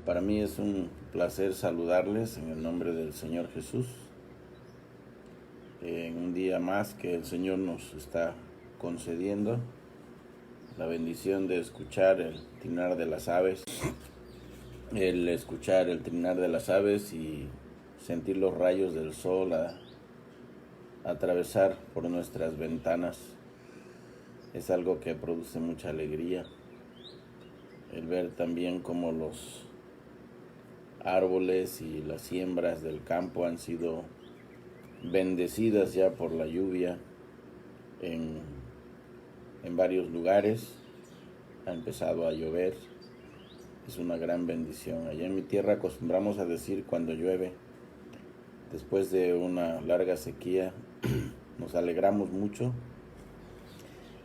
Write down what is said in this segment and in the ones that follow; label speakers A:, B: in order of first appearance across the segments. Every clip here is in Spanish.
A: Para mí es un placer saludarles en el nombre del Señor Jesús. En un día más que el Señor nos está concediendo la bendición de escuchar el trinar de las aves. El escuchar el trinar de las aves y sentir los rayos del sol atravesar por nuestras ventanas es algo que produce mucha alegría. El ver también cómo los árboles y las siembras del campo han sido bendecidas ya por la lluvia en varios lugares. Ha empezado a llover, es una gran bendición. Allá en mi tierra acostumbramos a decir cuando llueve, después de una larga sequía, nos alegramos mucho,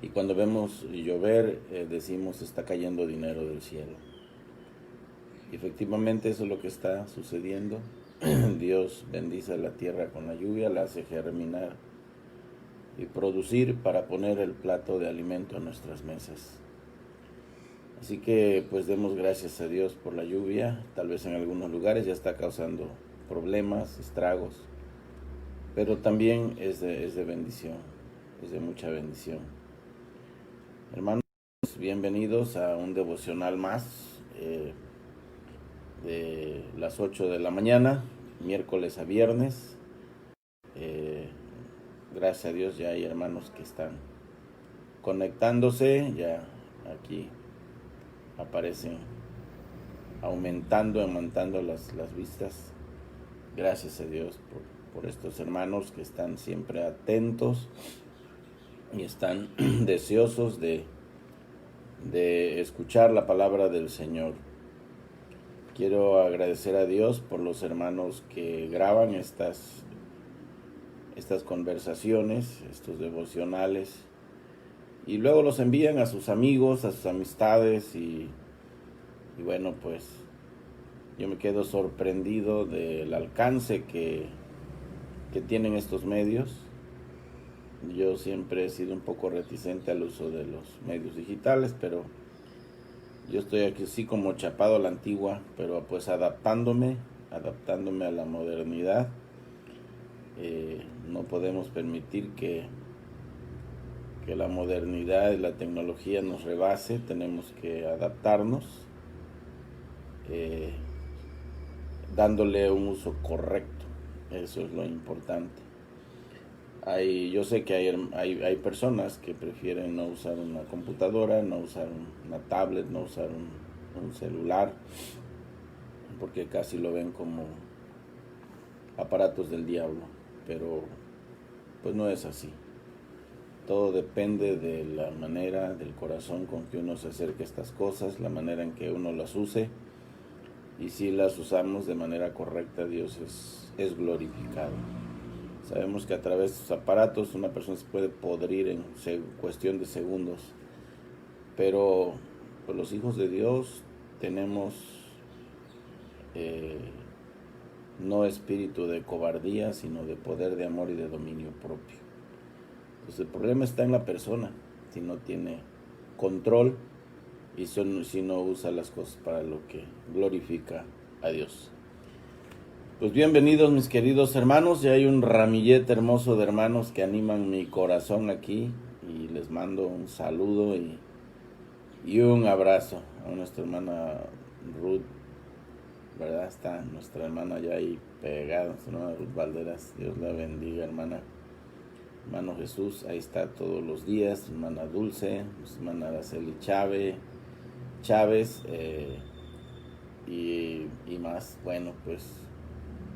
A: y cuando vemos llover decimos está cayendo dinero del cielo. Y efectivamente eso es lo que está sucediendo. Dios bendice la tierra con la lluvia, la hace germinar y producir para poner el plato de alimento en nuestras mesas. Así que pues demos gracias a Dios por la lluvia. Tal vez en algunos lugares ya está causando problemas, estragos, pero también es de bendición, es de mucha bendición. Hermanos, bienvenidos a un devocional más de las 8 de la mañana, miércoles a viernes. Gracias a Dios ya hay hermanos que están conectándose, ya aquí aparecen aumentando las vistas. Gracias a Dios por estos hermanos que están siempre atentos y están deseosos de escuchar la palabra del Señor. Quiero agradecer a Dios por los hermanos que graban estas conversaciones, estos devocionales, y luego los envían a sus amigos, a sus amistades, y bueno, pues yo me quedo sorprendido del alcance que tienen estos medios. Yo siempre he sido un poco reticente al uso de los medios digitales, pero yo estoy aquí sí como chapado a la antigua, pero pues adaptándome a la modernidad. No podemos permitir que la modernidad y la tecnología nos rebase. Tenemos que adaptarnos, dándole un uso correcto. Eso es lo importante. Yo sé que hay personas que prefieren no usar una computadora, no usar una tablet, no usar un celular, porque casi lo ven como aparatos del diablo, pero pues no es así. Todo depende de la manera, del corazón con que uno se acerque a estas cosas, la manera en que uno las use, y si las usamos de manera correcta, Dios es glorificado. Sabemos que a través de estos aparatos una persona se puede podrir en cuestión de segundos, pero pues los hijos de Dios tenemos no espíritu de cobardía, sino de poder, de amor y de dominio propio. Entonces el problema está en la persona, si no tiene control y si no usa las cosas para lo que glorifica a Dios. Pues bienvenidos mis queridos hermanos, ya hay un ramillete hermoso de hermanos que animan mi corazón aquí, y les mando un saludo y un abrazo a nuestra hermana Ruth, ¿verdad? Está nuestra hermana ya ahí pegada, nuestra hermana Ruth Valderas. Dios la bendiga, hermana. Hermano Jesús, ahí está todos los días. Hermana Dulce, hermana Araceli Chávez, y más. Bueno, pues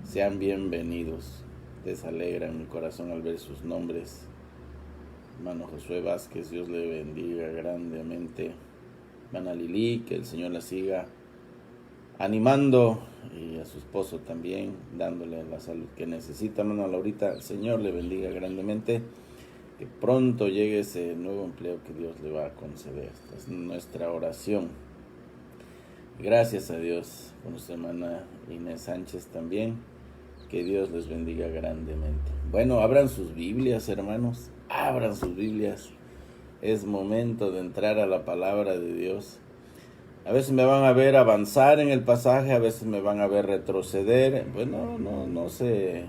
A: sean bienvenidos. Les alegra mi corazón al ver sus nombres. Hermano Josué Vázquez, Dios le bendiga grandemente. Hermana Lili, que el Señor la siga animando, y a su esposo también, dándole la salud que necesita. Hermana Laurita, el Señor le bendiga grandemente, que pronto llegue ese nuevo empleo que Dios le va a conceder. Esta es nuestra oración. Gracias a Dios por nuestra hermana Inés Sánchez también, que Dios les bendiga grandemente. Bueno, abran sus Biblias, hermanos, abran sus Biblias. Es momento de entrar a la palabra de Dios. A veces me van a ver avanzar en el pasaje, a veces me van a ver retroceder. Bueno, no se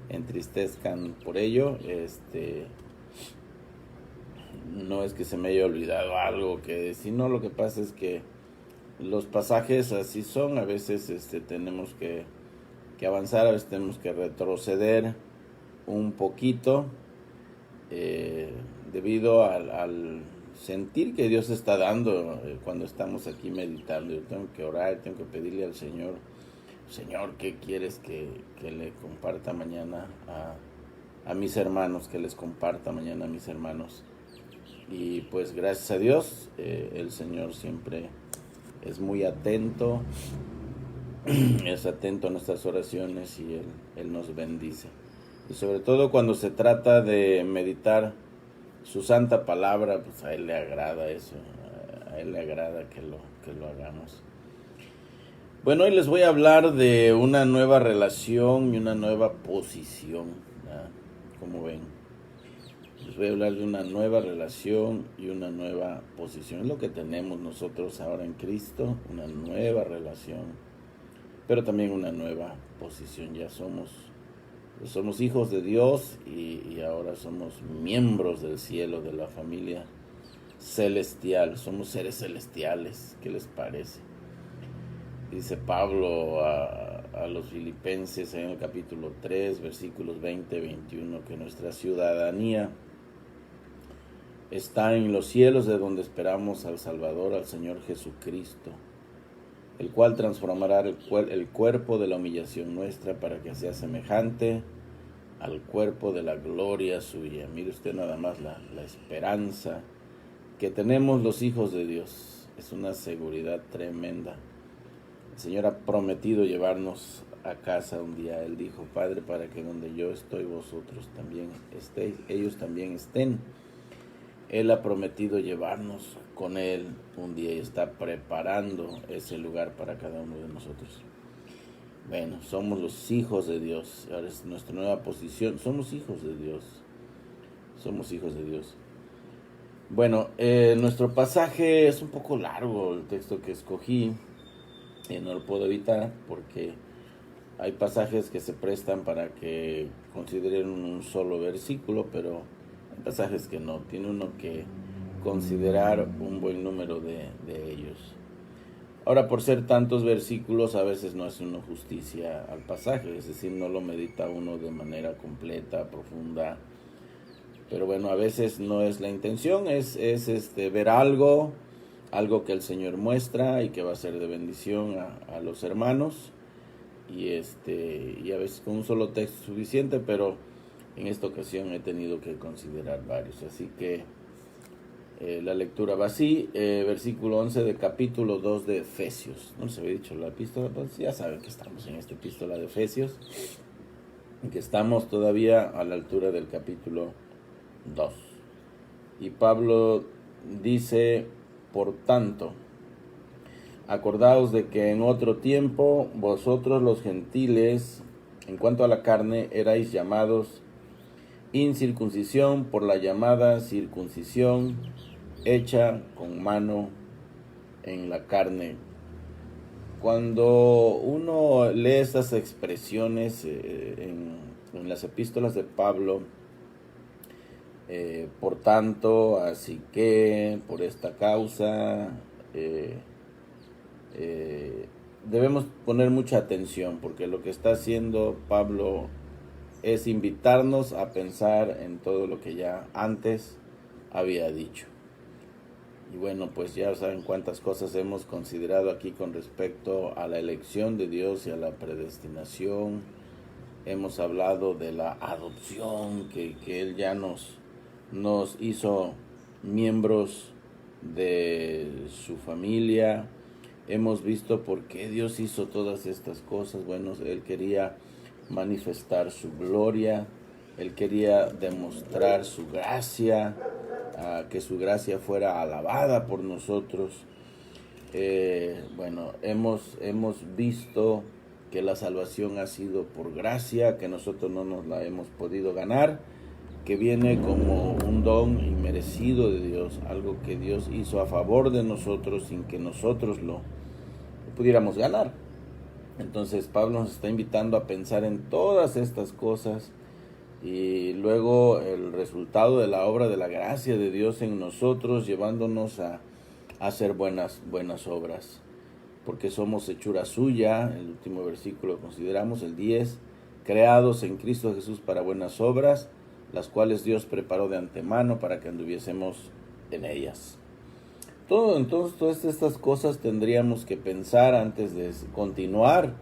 A: entristezcan por ello. No es que se me haya olvidado algo que decir, no, lo que pasa es que los pasajes así son. A veces tenemos que avanzar, a veces tenemos que retroceder un poquito, debido al sentir que Dios está dando cuando estamos aquí meditando. Yo tengo que orar, tengo que pedirle al Señor, Señor, ¿qué quieres que le comparta mañana a mis hermanos? Que les comparta mañana a mis hermanos. Y pues gracias a Dios, el Señor siempre es muy atento, es atento a nuestras oraciones y Él nos bendice. Y sobre todo cuando se trata de meditar su santa palabra, pues a Él le agrada eso, a Él le agrada que lo hagamos. Bueno, hoy les voy a hablar de una nueva relación y una nueva posición, ¿verdad? Como ven, les voy a hablar de una nueva relación y una nueva posición. Es lo que tenemos nosotros ahora en Cristo, una nueva relación, pero también una nueva posición. Ya somos hijos de Dios y ahora somos miembros del cielo, de la familia celestial. Somos seres celestiales. ¿Qué les parece? Dice Pablo a los filipenses en el capítulo 3, versículos 20 y 21, que nuestra ciudadanía está en los cielos, de donde esperamos al Salvador, al Señor Jesucristo, el cual transformará el cuerpo de la humillación nuestra para que sea semejante al cuerpo de la gloria suya. Mire usted nada más la esperanza que tenemos los hijos de Dios. Es una seguridad tremenda. El Señor ha prometido llevarnos a casa un día. Él dijo, Padre, para que donde yo estoy, vosotros también estéis, ellos también estén. Él ha prometido llevarnos con Él un día y está preparando ese lugar para cada uno de nosotros. Bueno, somos los hijos de Dios. Ahora es nuestra nueva posición. Somos hijos de Dios. Somos hijos de Dios. Bueno, nuestro pasaje es un poco largo, el texto que escogí. No lo puedo evitar porque hay pasajes que se prestan para que consideren un solo versículo, pero hay pasajes que no. Tiene uno que considerar un buen número de ellos. Ahora, por ser tantos versículos, a veces no hace uno justicia al pasaje, es decir, no lo medita uno de manera completa, profunda. Pero bueno, a veces no es la intención, es ver algo que el Señor muestra y que va a ser de bendición a los hermanos. Y a veces con un solo texto es suficiente, pero en esta ocasión he tenido que considerar varios. Así que la lectura va así, versículo 11 de capítulo 2 de Efesios. No les había dicho la epístola, pues ya saben que estamos en esta epístola de Efesios, y que estamos todavía a la altura del capítulo 2. Y Pablo dice, por tanto, acordaos de que en otro tiempo vosotros los gentiles, en cuanto a la carne, erais llamados incircuncisión por la llamada circuncisión hecha con mano en la carne. Cuando uno lee estas expresiones en las epístolas de Pablo, por tanto, así que, por esta causa, debemos poner mucha atención, porque lo que está haciendo Pablo es invitarnos a pensar en todo lo que ya antes había dicho. Y bueno, pues ya saben cuántas cosas hemos considerado aquí con respecto a la elección de Dios y a la predestinación. Hemos hablado de la adopción, que Él ya nos hizo miembros de su familia. Hemos visto por qué Dios hizo todas estas cosas. Bueno, Él quería manifestar su gloria, Él quería demostrar su gracia, que su gracia fuera alabada por nosotros. Bueno, hemos visto que la salvación ha sido por gracia, que nosotros no nos la hemos podido ganar, que viene como un don inmerecido de Dios, algo que Dios hizo a favor de nosotros sin que nosotros lo pudiéramos ganar. Entonces Pablo nos está invitando a pensar en todas estas cosas y luego el resultado de la obra de la gracia de Dios en nosotros, llevándonos a hacer buenas obras, porque somos hechura suya. El último versículo consideramos, el 10, creados en Cristo Jesús para buenas obras, las cuales Dios preparó de antemano para que anduviésemos en ellas. Entonces, todas estas cosas tendríamos que pensar antes de continuar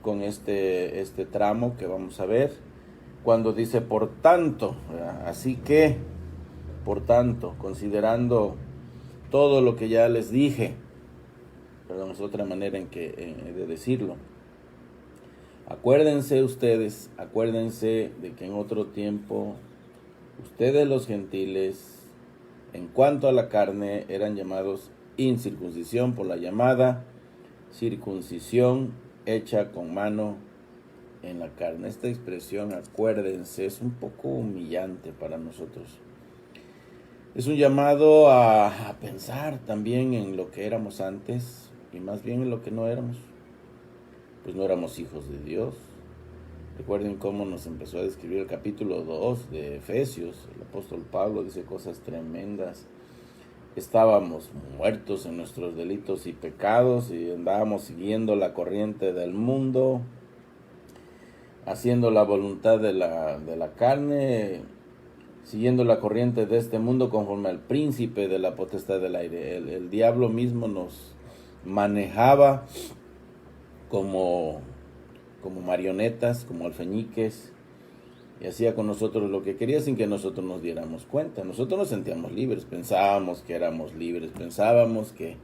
A: con este tramo que vamos a ver, cuando dice por tanto, ¿verdad? Así que, por tanto, considerando todo lo que ya les dije, perdón, es otra manera de decirlo. Acuérdense de que en otro tiempo, ustedes los gentiles, en cuanto a la carne, eran llamados incircuncisión por la llamada circuncisión hecha con mano en la carne. Esta expresión, acuérdense, es un poco humillante para nosotros. Es un llamado a pensar también en lo que éramos antes y más bien en lo que no éramos. Pues no éramos hijos de Dios. Recuerden cómo nos empezó a describir el capítulo 2 de Efesios. El apóstol Pablo dice cosas tremendas. Estábamos muertos en nuestros delitos y pecados y andábamos siguiendo la corriente del mundo, haciendo la voluntad de la carne, siguiendo la corriente de este mundo conforme al príncipe de la potestad del aire. El diablo mismo nos manejaba como marionetas, como alfeñiques, y hacía con nosotros lo que quería sin que nosotros nos diéramos cuenta. Nosotros nos sentíamos libres, pensábamos que éramos libres, pensábamos que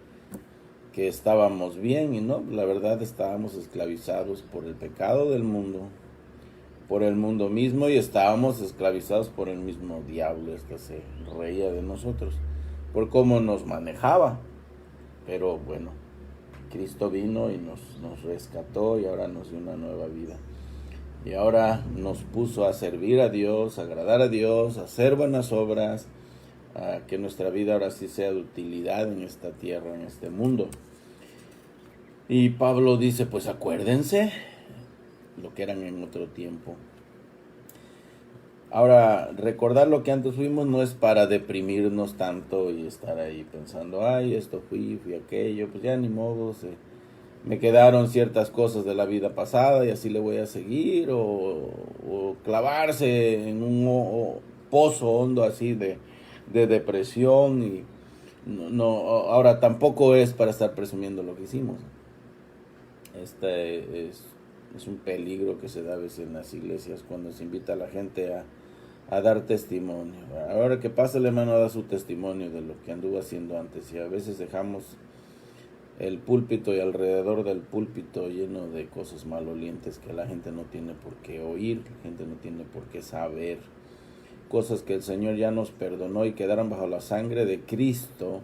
A: estábamos bien, y no, la verdad estábamos esclavizados por el pecado del mundo, por el mundo mismo, y estábamos esclavizados por el mismo diablo. Se reía de nosotros por cómo nos manejaba. Pero bueno, Cristo vino y nos rescató y ahora nos dio una nueva vida. Y ahora nos puso a servir a Dios, a agradar a Dios, a hacer buenas obras, a que nuestra vida ahora sí sea de utilidad en esta tierra, en este mundo. Y Pablo dice, pues acuérdense lo que eran en otro tiempo. Ahora, recordar lo que antes fuimos no es para deprimirnos tanto y estar ahí pensando, ay, esto fui aquello, pues ya ni modo, me quedaron ciertas cosas de la vida pasada y así le voy a seguir, o clavarse en un pozo hondo así de depresión. Y no, ahora tampoco es para estar presumiendo lo que hicimos. Es un peligro que se da a veces en las iglesias cuando se invita a la gente a dar testimonio. Ahora que pasa el hermano a dar su testimonio de lo que anduvo haciendo antes, y a veces dejamos el púlpito y alrededor del púlpito lleno de cosas malolientes que la gente no tiene por qué oír, la gente no tiene por qué saber, cosas que el Señor ya nos perdonó y quedaron bajo la sangre de Cristo.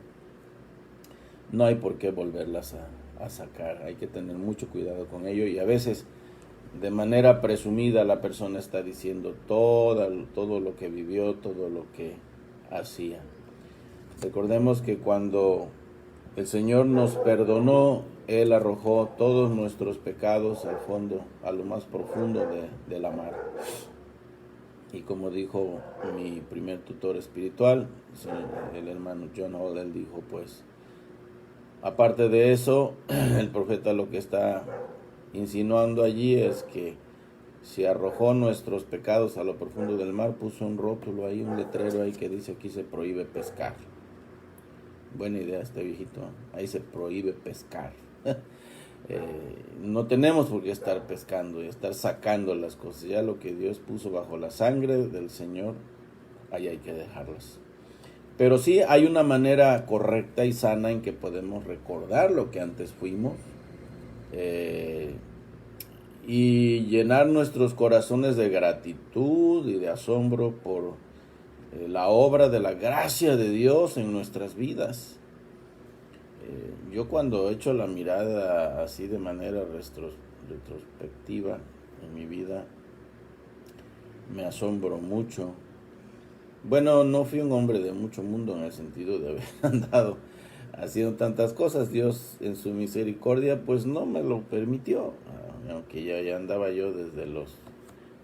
A: No hay por qué volverlas a sacar. Hay que tener mucho cuidado con ello, y a veces de manera presumida la persona está diciendo todo lo que vivió, todo lo que hacía. Recordemos que cuando el Señor nos perdonó, Él arrojó todos nuestros pecados al fondo, a lo más profundo de la mar. Y como dijo mi primer tutor espiritual, el hermano John Hall, él dijo, pues, aparte de eso, el profeta lo que está insinuando allí es que si arrojó nuestros pecados a lo profundo del mar, puso un rótulo ahí, un letrero ahí que dice aquí se prohíbe pescar. Buena idea este viejito, ahí se prohíbe pescar. No tenemos por qué estar pescando y estar sacando las cosas. Ya lo que Dios puso bajo la sangre del Señor, ahí hay que dejarlas. Pero sí hay una manera correcta y sana en que podemos recordar lo que antes fuimos, y llenar nuestros corazones de gratitud y de asombro por la obra de la gracia de Dios en nuestras vidas. Yo cuando echo la mirada así de manera retrospectiva en mi vida, me asombro mucho Bueno, no fui un hombre de mucho mundo en el sentido de haber andado haciendo tantas cosas. Dios en su misericordia pues no me lo permitió, aunque ya andaba yo desde los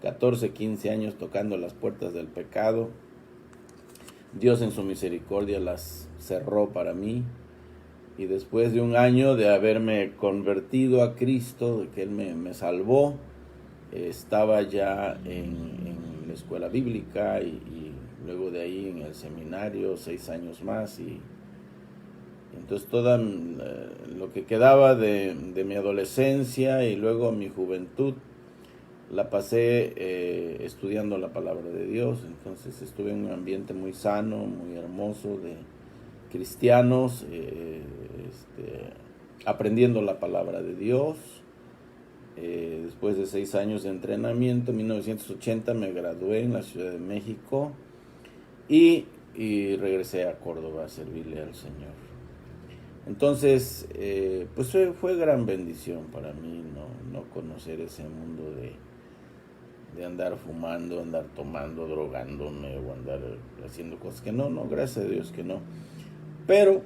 A: 14, 15 años tocando las puertas del pecado. Dios en su misericordia las cerró para mí, y después de un año de haberme convertido a Cristo, de que Él me salvó, estaba ya en la escuela bíblica y luego de ahí en el seminario 6 años más, y entonces toda lo que quedaba de mi adolescencia y luego mi juventud la pasé estudiando la palabra de Dios. Entonces estuve en un ambiente muy sano, muy hermoso de cristianos, aprendiendo la palabra de Dios. Después de 6 años de entrenamiento, en 1980 me gradué en la Ciudad de México y regresé a Córdoba a servirle al Señor. Entonces, pues fue gran bendición para mí no conocer ese mundo de andar fumando, andar tomando, drogándome o andar haciendo cosas que no, gracias a Dios que no. Pero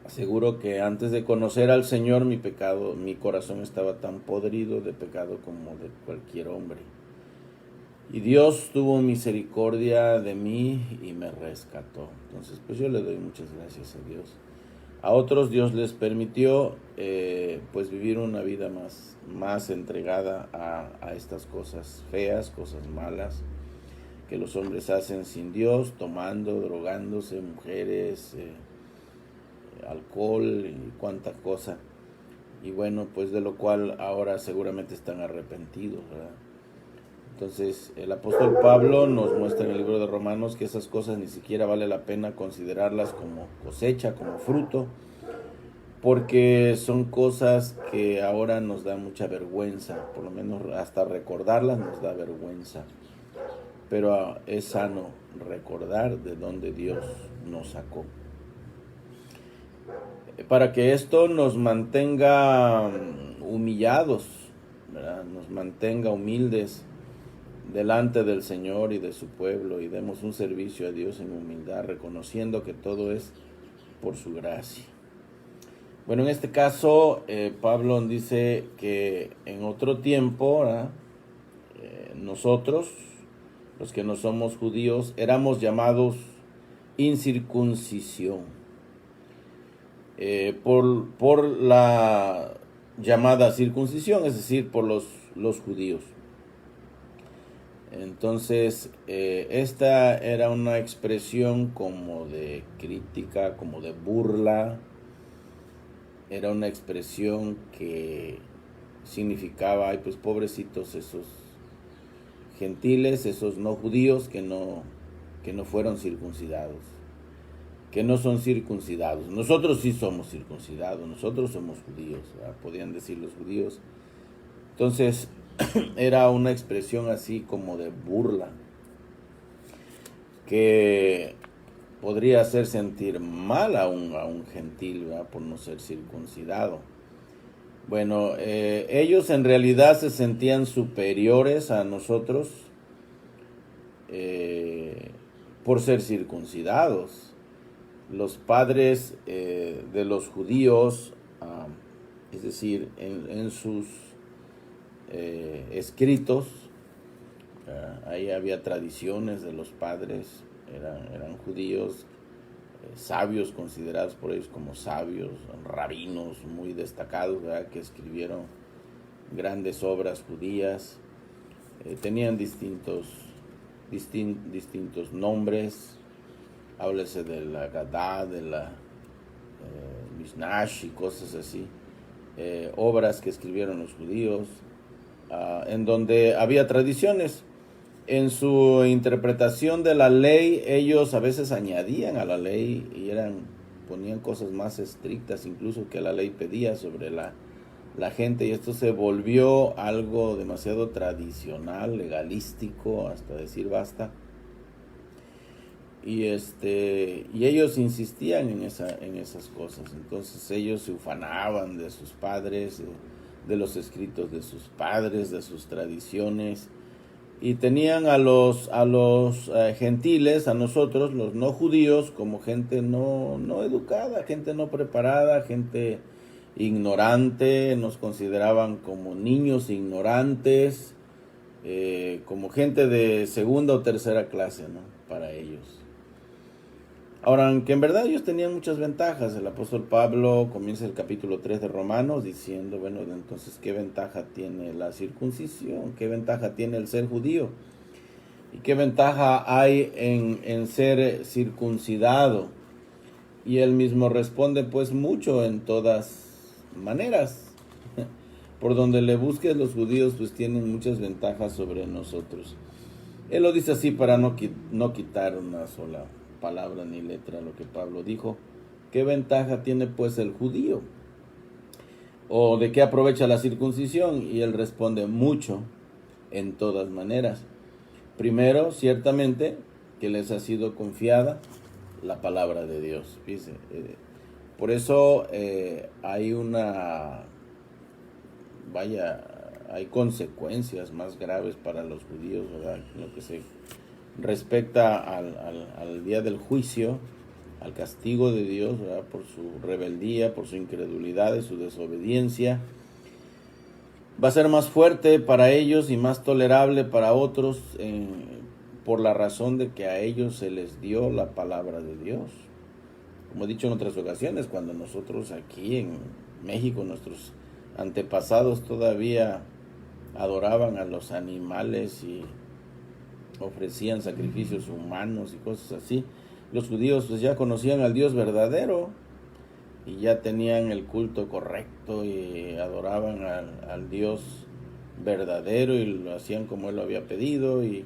A: aseguro que antes de conocer al Señor, mi corazón estaba tan podrido de pecado como de cualquier hombre. Y Dios tuvo misericordia de mí y me rescató. Entonces, pues yo le doy muchas gracias a Dios. A otros Dios les permitió pues vivir una vida más entregada a estas cosas feas, cosas malas que los hombres hacen sin Dios, tomando, drogándose, mujeres, alcohol y cuánta cosa. Y bueno, pues de lo cual ahora seguramente están arrepentidos, ¿verdad? Entonces el apóstol Pablo nos muestra en el libro de Romanos que esas cosas ni siquiera vale la pena considerarlas como cosecha, como fruto, porque son cosas que ahora nos da mucha vergüenza, por lo menos hasta recordarlas nos da vergüenza. Pero es sano recordar de dónde Dios nos sacó. Para que esto nos mantenga humillados, ¿verdad? Nos mantenga humildes delante del Señor y de su pueblo, y demos un servicio a Dios en humildad, reconociendo que todo es por su gracia. Bueno, en este caso, Pablo dice que en otro tiempo, nosotros, los que no somos judíos, éramos llamados incircuncisión, por la llamada circuncisión, es decir, por los judíos. Entonces, esta era una expresión como de crítica, como de burla. Era una expresión que significaba, ay, pues pobrecitos esos gentiles, esos no judíos que no fueron circuncidados, que no son circuncidados. Nosotros sí somos circuncidados, nosotros somos judíos, ¿verdad? Podían decir los judíos. Entonces, era una expresión así como de burla, que podría hacer sentir mal a un gentil, ¿verdad? Por no ser circuncidado. Bueno, ellos en realidad se sentían superiores a nosotros por ser circuncidados. Los padres de los judíos, es decir, en sus escritos, ahí había tradiciones de los padres, eran judíos, sabios, considerados por ellos como sabios, rabinos muy destacados, ¿verdad? Que escribieron grandes obras judías. Tenían distintos nombres. Háblese de la Gadá, de la Mishnash y cosas así, obras que escribieron los judíos, en donde había tradiciones. En su interpretación de la ley, ellos a veces añadían a la ley y ponían cosas más estrictas incluso que la ley pedía sobre la gente, y esto se volvió algo demasiado tradicional, legalístico, hasta decir basta. Y ellos insistían en esas cosas. Entonces ellos se ufanaban de sus padres, de los escritos de sus padres, de sus tradiciones. y tenían a los gentiles, a nosotros, los no judíos, como gente no educada, gente no preparada, gente ignorante, nos consideraban como niños ignorantes, como gente de segunda o tercera clase, ¿no? Para ellos. Ahora, aunque en verdad ellos tenían muchas ventajas, el apóstol Pablo comienza el capítulo 3 de Romanos diciendo, bueno, entonces, ¿qué ventaja tiene la circuncisión? ¿Qué ventaja tiene el ser judío? ¿Y qué ventaja hay en ser circuncidado? Y él mismo responde, pues mucho en todas maneras. Por donde le busques, los judíos pues tienen muchas ventajas sobre nosotros. Él lo dice así para no quitar una sola palabra ni letra a lo que Pablo dijo. ¿Qué ventaja tiene pues el judío? ¿O de qué aprovecha la circuncisión? Y él responde, mucho en todas maneras. Primero, ciertamente, que les ha sido confiada la palabra de Dios. Fíjense, por eso hay consecuencias más graves para los judíos, ¿verdad? Lo que se respecta al día del juicio, al castigo de Dios, ¿verdad? Por su rebeldía, por su incredulidad y su desobediencia. Va a ser más fuerte para ellos y más tolerable para otros por la razón de que a ellos se les dio la palabra de Dios. Como he dicho en otras ocasiones, cuando nosotros aquí en México, nuestros antepasados todavía adoraban a los animales y ofrecían sacrificios humanos y cosas así, los judíos pues ya conocían al Dios verdadero y ya tenían el culto correcto y adoraban al Dios verdadero y lo hacían como él lo había pedido y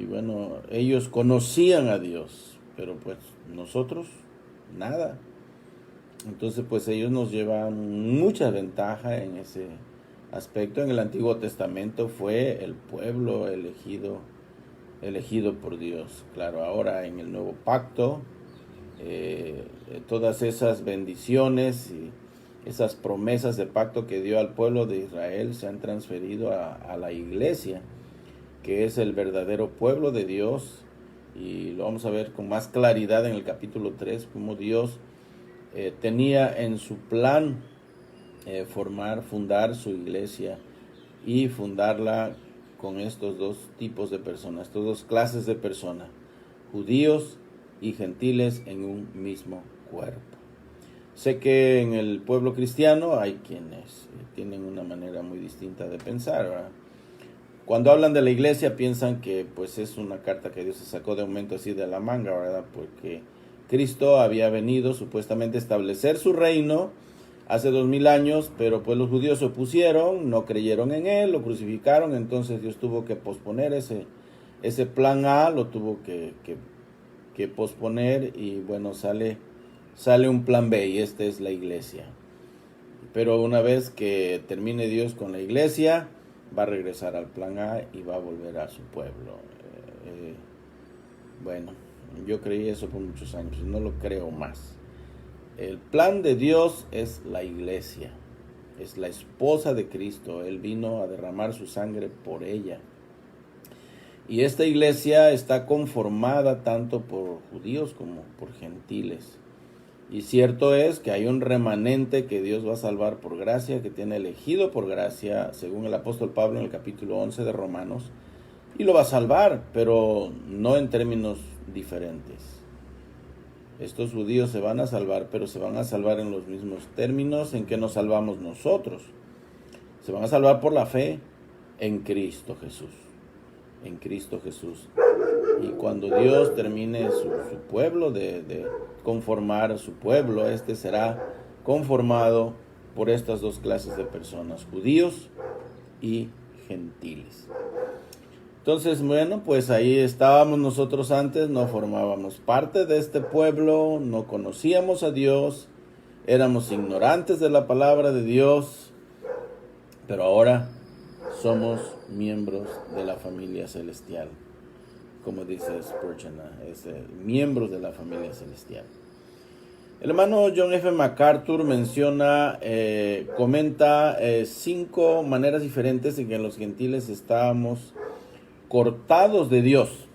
A: bueno, ellos conocían a Dios, pero pues nosotros nada. Entonces pues ellos nos llevan mucha ventaja en ese aspecto. En el Antiguo Testamento fue el pueblo elegido por Dios. Claro, ahora en el Nuevo Pacto, todas esas bendiciones y esas promesas de pacto que dio al pueblo de Israel se han transferido a la iglesia, que es el verdadero pueblo de Dios, y lo vamos a ver con más claridad en el capítulo 3, como Dios tenía en su plan fundar su iglesia y fundarla con estos dos tipos de personas, estas dos clases de personas, judíos y gentiles en un mismo cuerpo. Sé que en el pueblo cristiano hay quienes tienen una manera muy distinta de pensar, ¿verdad? Cuando hablan de la iglesia piensan que pues es una carta que Dios se sacó de momento así de la manga, ¿verdad? Porque Cristo había venido supuestamente a establecer su reino hace 2000 años, pero pues los judíos se opusieron, no creyeron en él, lo crucificaron, entonces Dios tuvo que posponer ese plan A, lo tuvo que posponer y bueno, sale un plan B y esta es la iglesia. Pero una vez que termine Dios con la iglesia, va a regresar al plan A y va a volver a su pueblo. Bueno, yo creí eso por muchos años, no lo creo más. El plan de Dios es la iglesia, es la esposa de Cristo. Él vino a derramar su sangre por ella. Y esta iglesia está conformada tanto por judíos como por gentiles. Y cierto es que hay un remanente que Dios va a salvar por gracia, que tiene elegido por gracia, según el apóstol Pablo en el capítulo 11 de Romanos, y lo va a salvar, pero no en términos diferentes. Estos judíos se van a salvar, pero se van a salvar en los mismos términos en que nos salvamos nosotros. Se van a salvar por la fe en Cristo Jesús. En Cristo Jesús. Y cuando Dios termine su pueblo de conformar su pueblo, este será conformado por estas dos clases de personas, judíos y gentiles. Entonces, bueno, pues ahí estábamos nosotros antes, no formábamos parte de este pueblo, no conocíamos a Dios, éramos ignorantes de la palabra de Dios, pero ahora somos miembros de la familia celestial, como dice Spurgeon, miembros de la familia celestial. El hermano John F. MacArthur comenta 5 maneras diferentes en que los gentiles estábamos cortados de Dios.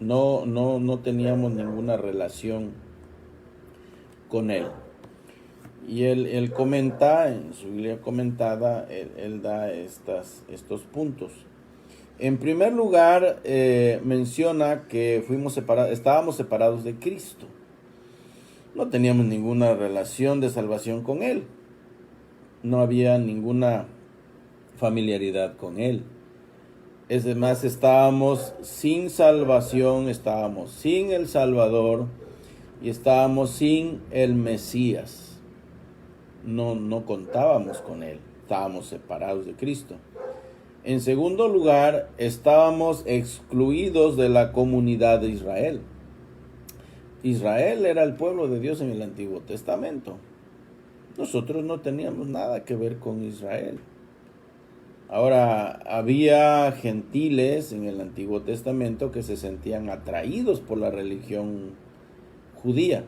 A: No teníamos ninguna relación con Él. Y él comenta, en su Biblia comentada, él da estos puntos. En primer lugar, menciona que estábamos separados de Cristo. No teníamos ninguna relación de salvación con Él. No había ninguna familiaridad con Él. Es más, estábamos sin salvación, estábamos sin el Salvador y estábamos sin el Mesías. No contábamos con Él, estábamos separados de Cristo. En segundo lugar, estábamos excluidos de la comunidad de Israel. Israel era el pueblo de Dios en el Antiguo Testamento. Nosotros no teníamos nada que ver con Israel. Ahora, había gentiles en el Antiguo Testamento que se sentían atraídos por la religión judía,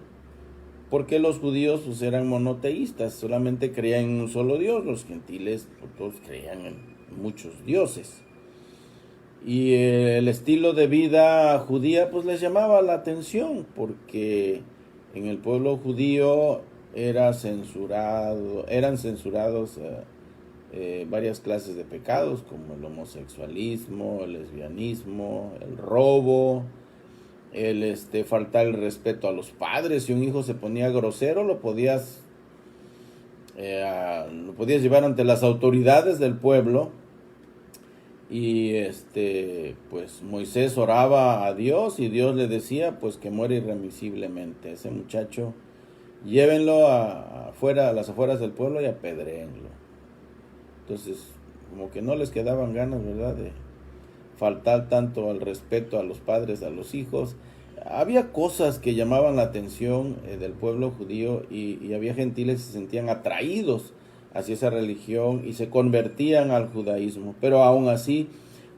A: porque los judíos pues, eran monoteístas, solamente creían en un solo Dios. Los gentiles todos creían en muchos dioses. Y el estilo de vida judía pues les llamaba la atención, porque en el pueblo judío eran censurados varias clases de pecados, como el homosexualismo, el lesbianismo, el robo, el faltar el respeto a los padres. Si un hijo se ponía grosero, lo podías llevar ante las autoridades del pueblo. Y pues Moisés oraba a Dios y Dios le decía pues que muere irremisiblemente. Ese muchacho, llévenlo a las afueras del pueblo y apedréenlo. Entonces, como que no les quedaban ganas, ¿verdad?, de faltar tanto al respeto a los padres, a los hijos. Había cosas que llamaban la atención del pueblo judío y había gentiles que se sentían atraídos hacia esa religión y se convertían al judaísmo, pero aún así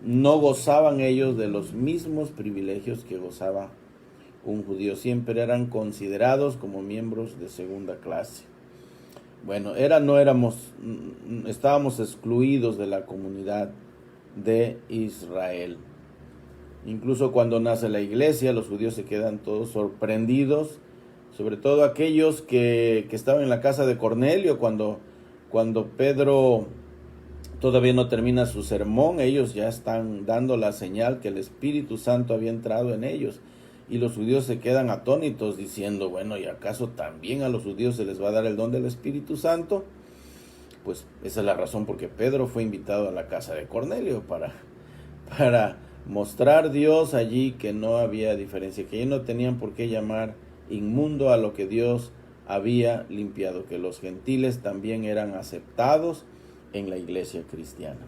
A: no gozaban ellos de los mismos privilegios que gozaba un judío. Siempre eran considerados como miembros de segunda clase. Bueno, estábamos excluidos de la comunidad de Israel. Incluso cuando nace la iglesia, los judíos se quedan todos sorprendidos, sobre todo aquellos que estaban en la casa de Cornelio. Cuando Pedro todavía no termina su sermón, ellos ya están dando la señal que el Espíritu Santo había entrado en ellos. Y los judíos se quedan atónitos diciendo, bueno, ¿y acaso también a los judíos se les va a dar el don del Espíritu Santo? Pues esa es la razón por que Pedro fue invitado a la casa de Cornelio, para mostrar Dios allí que no había diferencia, que ellos no tenían por qué llamar inmundo a lo que Dios había limpiado, que los gentiles también eran aceptados en la iglesia cristiana.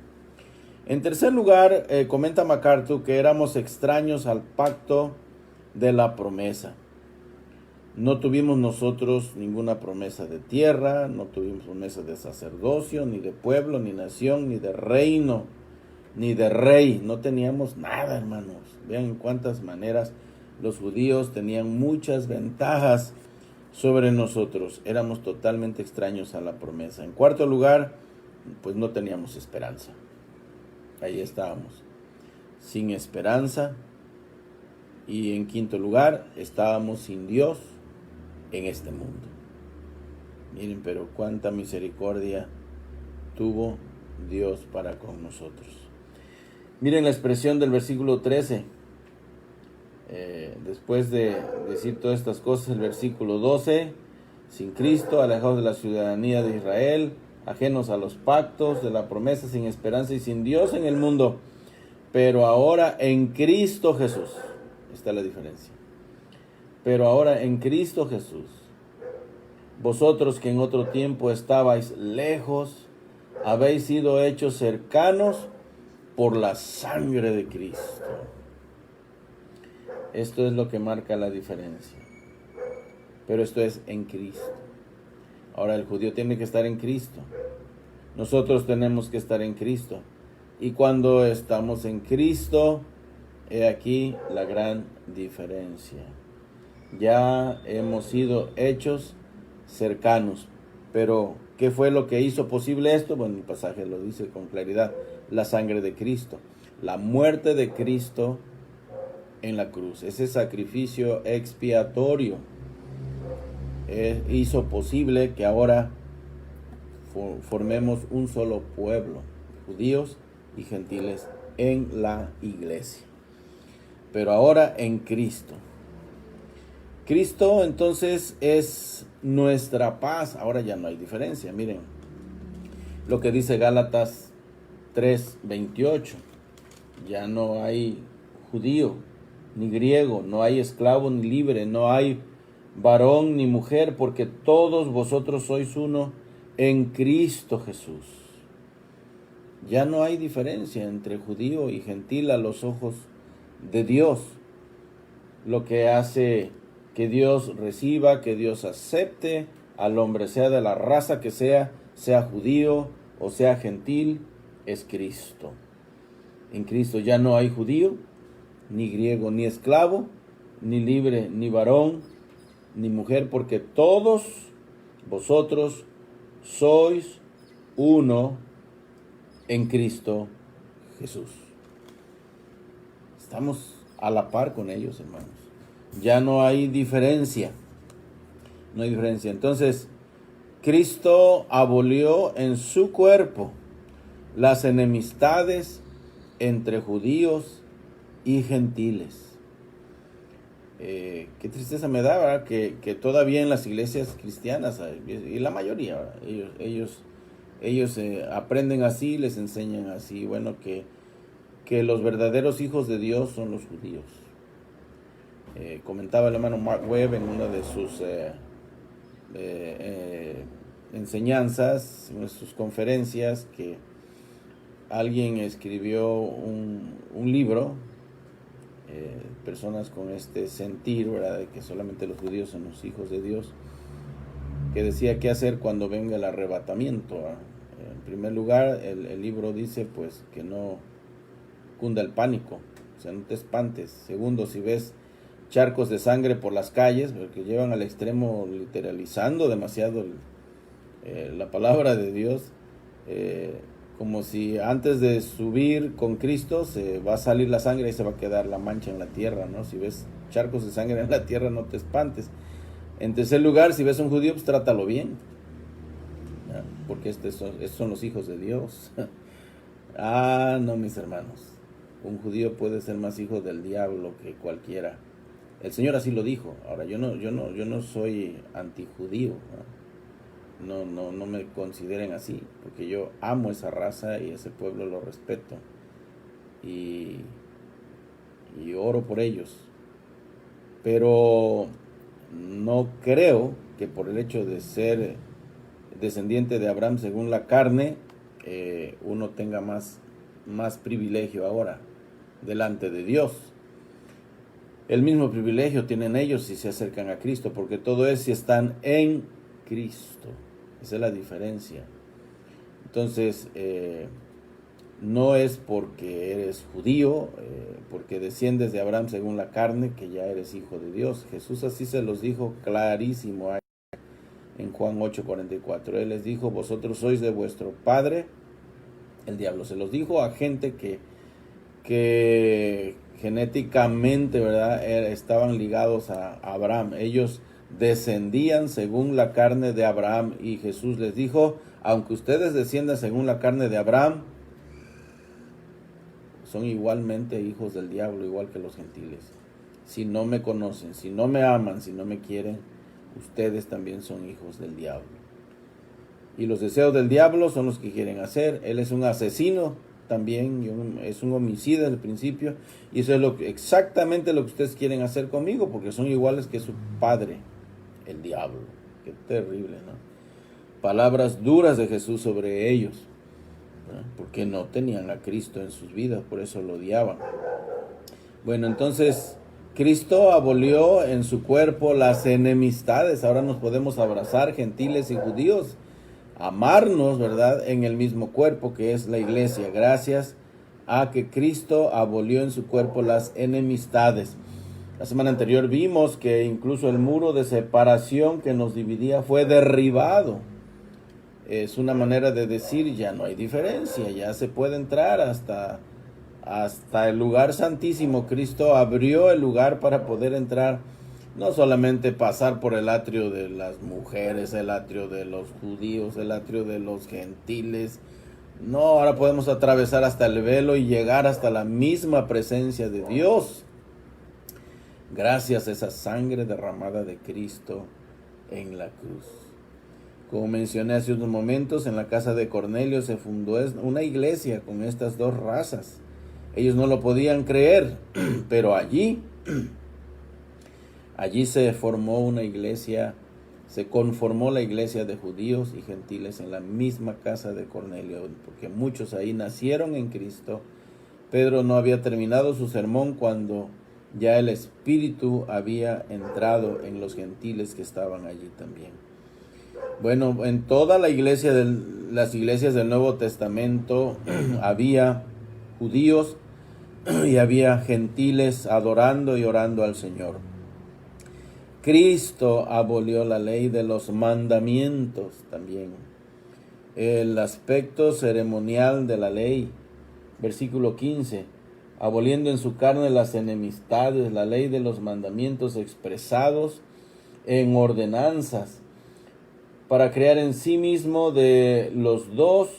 A: En tercer lugar, comenta MacArthur que éramos extraños al pacto de la promesa. No tuvimos nosotros ninguna promesa de tierra, no tuvimos promesa de sacerdocio, ni de pueblo, ni nación, ni de reino, ni de rey. No teníamos nada, hermanos. Vean en cuántas maneras los judíos tenían muchas ventajas sobre nosotros. Éramos totalmente extraños a la promesa. En cuarto lugar, pues no teníamos esperanza. Ahí estábamos, sin esperanza. Y en quinto lugar, estábamos sin Dios en este mundo. Miren, pero cuánta misericordia tuvo Dios para con nosotros. Miren la expresión del versículo 13. Después de decir todas estas cosas, el versículo 12, sin Cristo, alejados de la ciudadanía de Israel, ajenos a los pactos de la promesa, sin esperanza y sin Dios en el mundo, pero ahora en Cristo Jesús. Está la diferencia. Pero ahora en Cristo Jesús, vosotros que en otro tiempo estabais lejos, habéis sido hechos cercanos por la sangre de Cristo. Esto es lo que marca la diferencia. Pero esto es en Cristo. Ahora el judío tiene que estar en Cristo. Nosotros tenemos que estar en Cristo. Y cuando estamos en Cristo, he aquí la gran diferencia. Ya hemos sido hechos cercanos. Pero, ¿qué fue lo que hizo posible esto? Bueno, el pasaje lo dice con claridad. La sangre de Cristo. la muerte de Cristo en la cruz. Ese sacrificio expiatorio hizo posible que ahora formemos un solo pueblo, judíos y gentiles, en la iglesia. Pero ahora en Cristo. Cristo entonces es nuestra paz. Ahora ya no hay diferencia. Miren lo que dice Gálatas 3:28. Ya no hay judío ni griego, no hay esclavo ni libre, no hay varón ni mujer, porque todos vosotros sois uno en Cristo Jesús. Ya no hay diferencia entre judío y gentil a los ojos de Dios. Lo que hace que Dios reciba, que Dios acepte al hombre, sea de la raza que sea judío o sea gentil, es Cristo. En Cristo ya no hay judío, ni griego, ni esclavo, ni libre, ni varón, ni mujer, porque todos vosotros sois uno en Cristo Jesús. Estamos a la par con ellos, hermanos. Ya no hay diferencia. No hay diferencia. Entonces, Cristo abolió en su cuerpo las enemistades entre judíos y gentiles. Qué tristeza me da, ¿verdad? Que todavía en las iglesias cristianas, y la mayoría, ¿verdad? Ellos aprenden así, les enseñan así, bueno, que los verdaderos hijos de Dios son los judíos. Comentaba el hermano Mark Webb en una de sus enseñanzas, en sus conferencias, que alguien escribió un libro, personas con este sentir, ¿verdad?, de que solamente los judíos son los hijos de Dios, que decía qué hacer cuando venga el arrebatamiento, ¿verdad? En primer lugar, el libro dice pues que no cunda el pánico, o sea, no te espantes. Segundo, si ves charcos de sangre por las calles, porque llevan al extremo literalizando demasiado la palabra de Dios, como si antes de subir con Cristo se va a salir la sangre y se va a quedar la mancha en la tierra, ¿no? Si ves charcos de sangre en la tierra, no te espantes. En tercer lugar, si ves a un judío, pues trátalo bien, ¿ya? Porque estos son los hijos de Dios. No, mis hermanos, un judío puede ser más hijo del diablo que cualquiera. El Señor así lo dijo. Ahora, yo no soy antijudío, ¿no? No me consideren así, porque yo amo esa raza y ese pueblo lo respeto y oro por ellos, pero no creo que por el hecho de ser descendiente de Abraham según la carne, uno tenga más privilegio ahora delante de Dios. El mismo privilegio tienen ellos si se acercan a Cristo, porque todo es si están en Cristo. Esa es la diferencia. Entonces, no es porque eres judío, porque desciendes de Abraham según la carne, que ya eres hijo de Dios. Jesús así se los dijo clarísimo en Juan 8:44. Él les dijo, vosotros sois de vuestro padre, el diablo. Se los dijo a gente que genéticamente, ¿verdad?, estaban ligados a Abraham. Ellos descendían según la carne de Abraham, y Jesús les dijo, aunque ustedes desciendan según la carne de Abraham, son igualmente hijos del diablo, igual que los gentiles. Si no me conocen, si no me aman, si no me quieren, ustedes también son hijos del diablo. Y los deseos del diablo son los que quieren hacer. Él es un asesino también, es un homicida desde el principio, y eso es exactamente lo que ustedes quieren hacer conmigo, porque son iguales que su padre, el diablo. Qué terrible, ¿no? Palabras duras de Jesús sobre ellos, ¿no? Porque no tenían a Cristo en sus vidas, por eso lo odiaban. Bueno, entonces Cristo abolió en su cuerpo las enemistades. Ahora nos podemos abrazar, gentiles y judíos, amarnos, ¿verdad?, en el mismo cuerpo que es la iglesia, gracias a que Cristo abolió en su cuerpo las enemistades. La semana anterior vimos que incluso el muro de separación que nos dividía fue derribado. Es una manera de decir, ya no hay diferencia, ya se puede entrar hasta hasta el lugar santísimo. Cristo abrió el lugar para poder entrar, no solamente pasar por el atrio de las mujeres, el atrio de los judíos, el atrio de los gentiles. No, ahora podemos atravesar hasta el velo y llegar hasta la misma presencia de Dios, gracias a esa sangre derramada de Cristo en la cruz. Como mencioné hace unos momentos, en la casa de Cornelio se fundó una iglesia con estas dos razas. Ellos no lo podían creer, pero allí se formó una iglesia, se conformó la iglesia de judíos y gentiles en la misma casa de Cornelio, porque muchos ahí nacieron en Cristo. Pedro no había terminado su sermón cuando ya el Espíritu había entrado en los gentiles que estaban allí también. Bueno, en toda la iglesia las iglesias del Nuevo Testamento había judíos y había gentiles adorando y orando al Señor. Cristo abolió la ley de los mandamientos también. El aspecto ceremonial de la ley, versículo 15, aboliendo en su carne las enemistades, la ley de los mandamientos expresados en ordenanzas, para crear en sí mismo de los dos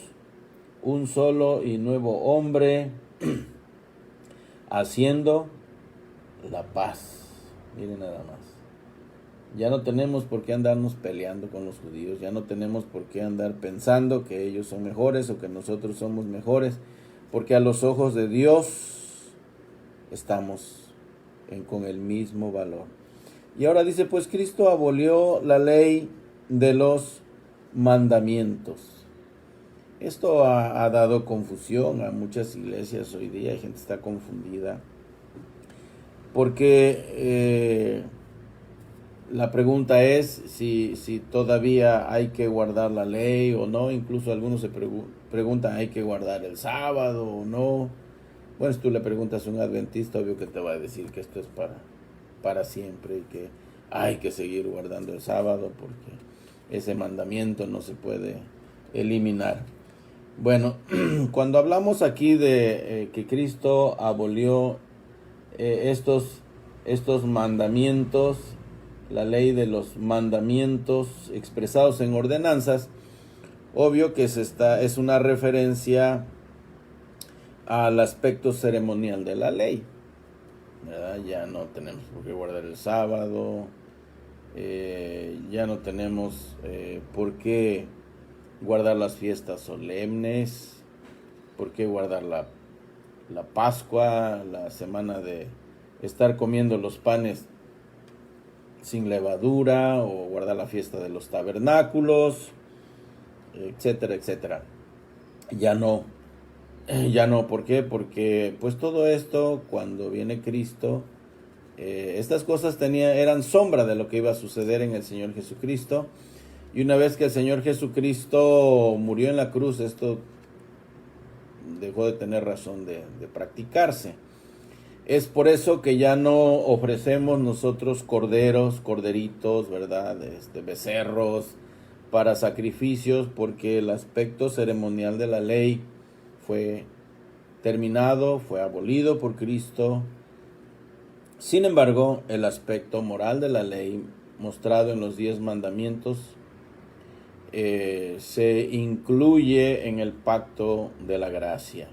A: un solo y nuevo hombre, haciendo la paz. Miren nada más. Ya no tenemos por qué andarnos peleando con los judíos, ya no tenemos por qué andar pensando que ellos son mejores o que nosotros somos mejores, porque a los ojos de Dios estamos con el mismo valor. Y ahora dice, pues Cristo abolió la ley de los mandamientos. Esto ha dado confusión a muchas iglesias hoy día, hay gente que está confundida, porque la pregunta es si todavía hay que guardar la ley o no. Incluso algunos se preguntan, ¿hay que guardar el sábado o no? Bueno, si tú le preguntas a un adventista, obvio que te va a decir que esto es para siempre y que hay que seguir guardando el sábado porque ese mandamiento no se puede eliminar. Bueno, cuando hablamos aquí de que Cristo abolió estos mandamientos, la ley de los mandamientos expresados en ordenanzas, obvio que es una referencia al aspecto ceremonial de la ley, ¿verdad? Ya no tenemos por qué guardar el sábado, ya no tenemos por qué guardar las fiestas solemnes, por qué guardar la Pascua, la semana de estar comiendo los panes sin levadura, o guardar la fiesta de los tabernáculos, etcétera, etcétera. Ya no, ¿por qué? Porque pues todo esto, cuando viene Cristo, estas cosas eran sombra de lo que iba a suceder en el Señor Jesucristo, y una vez que el Señor Jesucristo murió en la cruz, esto dejó de tener razón de practicarse. Es por eso que ya no ofrecemos nosotros corderitos, ¿verdad? Becerros para sacrificios, porque el aspecto ceremonial de la ley fue terminado, fue abolido por Cristo. Sin embargo, el aspecto moral de la ley, mostrado en los 10 mandamientos, se incluye en el pacto de la gracia,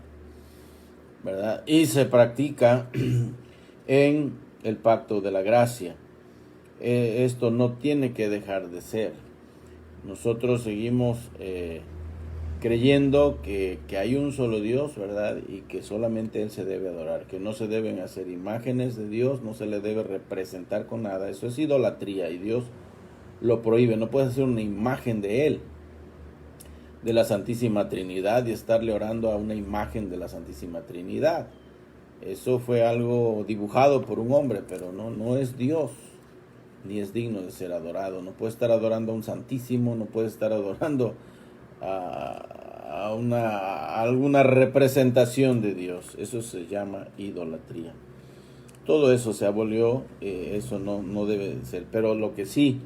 A: ¿verdad? Y se practica en el pacto de la gracia. Esto no tiene que dejar de ser. Nosotros seguimos creyendo que hay un solo Dios, ¿verdad? Y que solamente Él se debe adorar, que no se deben hacer imágenes de Dios, no se le debe representar con nada. Eso es idolatría y Dios lo prohíbe. No puedes hacer una imagen de Él, de la Santísima Trinidad, y estarle orando a una imagen de la Santísima Trinidad. Eso fue algo dibujado por un hombre, pero no es Dios, ni es digno de ser adorado. No puede estar adorando a un Santísimo, no puede estar adorando a alguna representación de Dios. Eso se llama idolatría. Todo eso se abolió, eso no debe de ser. Pero lo que sí,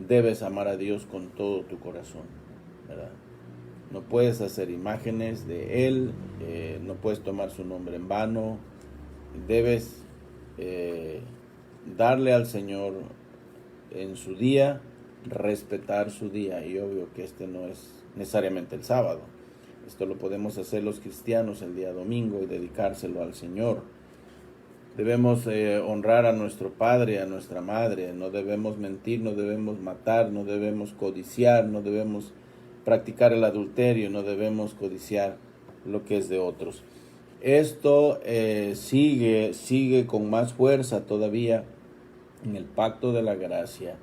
A: debes amar a Dios con todo tu corazón, ¿verdad? no puedes hacer imágenes de Él, no puedes tomar su nombre en vano, debes darle al Señor en su día, respetar su día, y obvio que este no es necesariamente el sábado. Esto lo podemos hacer los cristianos el día domingo y dedicárselo al Señor. Debemos honrar a nuestro padre, a nuestra madre, no debemos mentir, no debemos matar, no debemos codiciar, no debemos practicar el adulterio, no debemos codiciar lo que es de otros. Esto sigue con más fuerza todavía en el pacto de la gracia,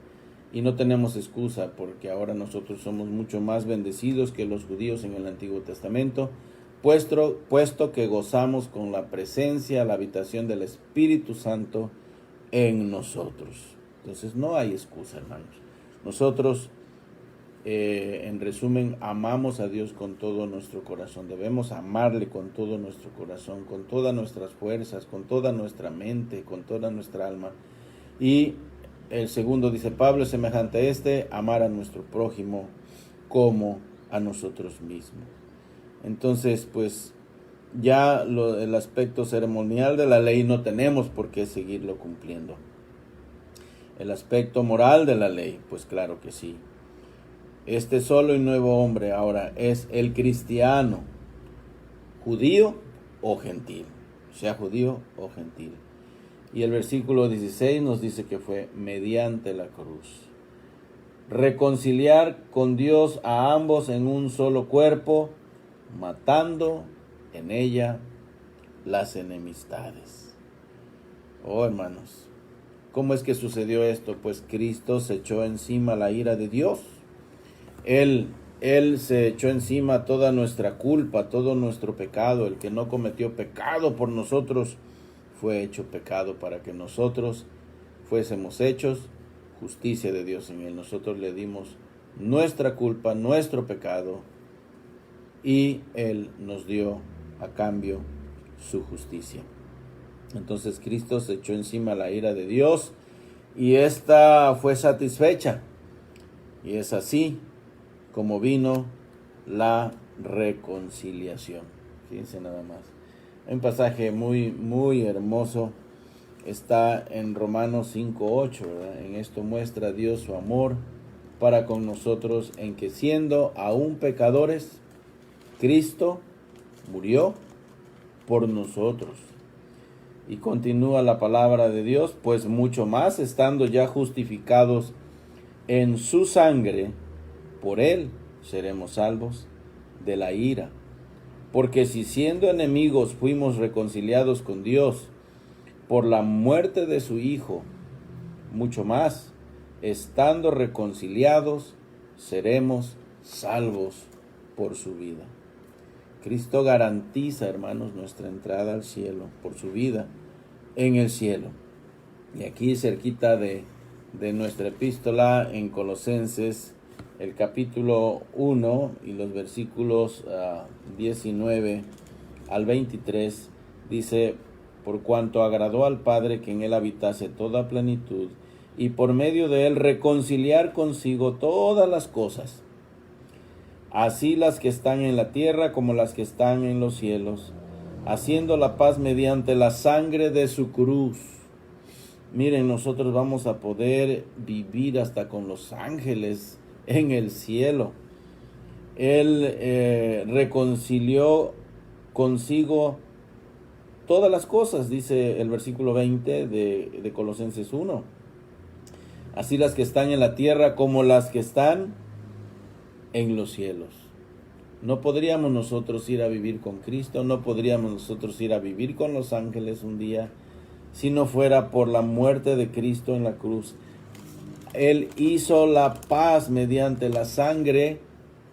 A: y no tenemos excusa, porque ahora nosotros somos mucho más bendecidos que los judíos en el Antiguo Testamento, puesto que gozamos con la presencia, la habitación del Espíritu Santo en nosotros. Entonces no hay excusa, hermanos. Nosotros, en resumen, amamos a Dios con todo nuestro corazón. Debemos amarle con todo nuestro corazón, con todas nuestras fuerzas, con toda nuestra mente, con toda nuestra alma. Y el segundo, dice Pablo, es semejante a este, amar a nuestro prójimo como a nosotros mismos. Entonces, pues ya el aspecto ceremonial de la ley no tenemos por qué seguirlo cumpliendo. El aspecto moral de la ley, pues claro que sí. Este solo y nuevo hombre ahora es el cristiano, judío o gentil, sea judío o gentil. Y el versículo 16 nos dice que fue mediante la cruz. Reconciliar con Dios a ambos en un solo cuerpo, matando en ella las enemistades. Oh, hermanos, ¿cómo es que sucedió esto? Pues Cristo se echó encima la ira de Dios. Él se echó encima toda nuestra culpa, todo nuestro pecado. El que no cometió pecado por nosotros fue hecho pecado para que nosotros fuésemos hechos justicia de Dios en Él. Nosotros le dimos nuestra culpa, nuestro pecado, y Él nos dio a cambio su justicia. Entonces Cristo se echó encima la ira de Dios, y esta fue satisfecha. Y es así como vino la reconciliación. Fíjense nada más. Un pasaje muy hermoso está en Romanos 5:8, ¿verdad? En esto muestra Dios su amor para con nosotros, en que siendo aún pecadores, Cristo murió por nosotros. Y continúa la palabra de Dios, pues mucho más, estando ya justificados en su sangre, por Él seremos salvos de la ira. Porque si siendo enemigos fuimos reconciliados con Dios por la muerte de su Hijo, mucho más, estando reconciliados, seremos salvos por su vida. Cristo garantiza, hermanos, nuestra entrada al cielo por su vida en el cielo. Y aquí cerquita de nuestra epístola en Colosenses, el capítulo 1 y los versículos 19 al 23, dice: por cuanto agradó al Padre que en Él habitase toda plenitud, y por medio de Él reconciliar consigo todas las cosas, así las que están en la tierra como las que están en los cielos, haciendo la paz mediante la sangre de su cruz. Miren, nosotros vamos a poder vivir hasta con los ángeles en el cielo. Él reconcilió consigo todas las cosas, dice el versículo 20 de Colosenses 1. Así las que están en la tierra como las que están en los cielos. No podríamos nosotros ir a vivir con Cristo, no podríamos nosotros ir a vivir con los ángeles un día, si no fuera por la muerte de Cristo en la cruz. Él hizo la paz mediante la sangre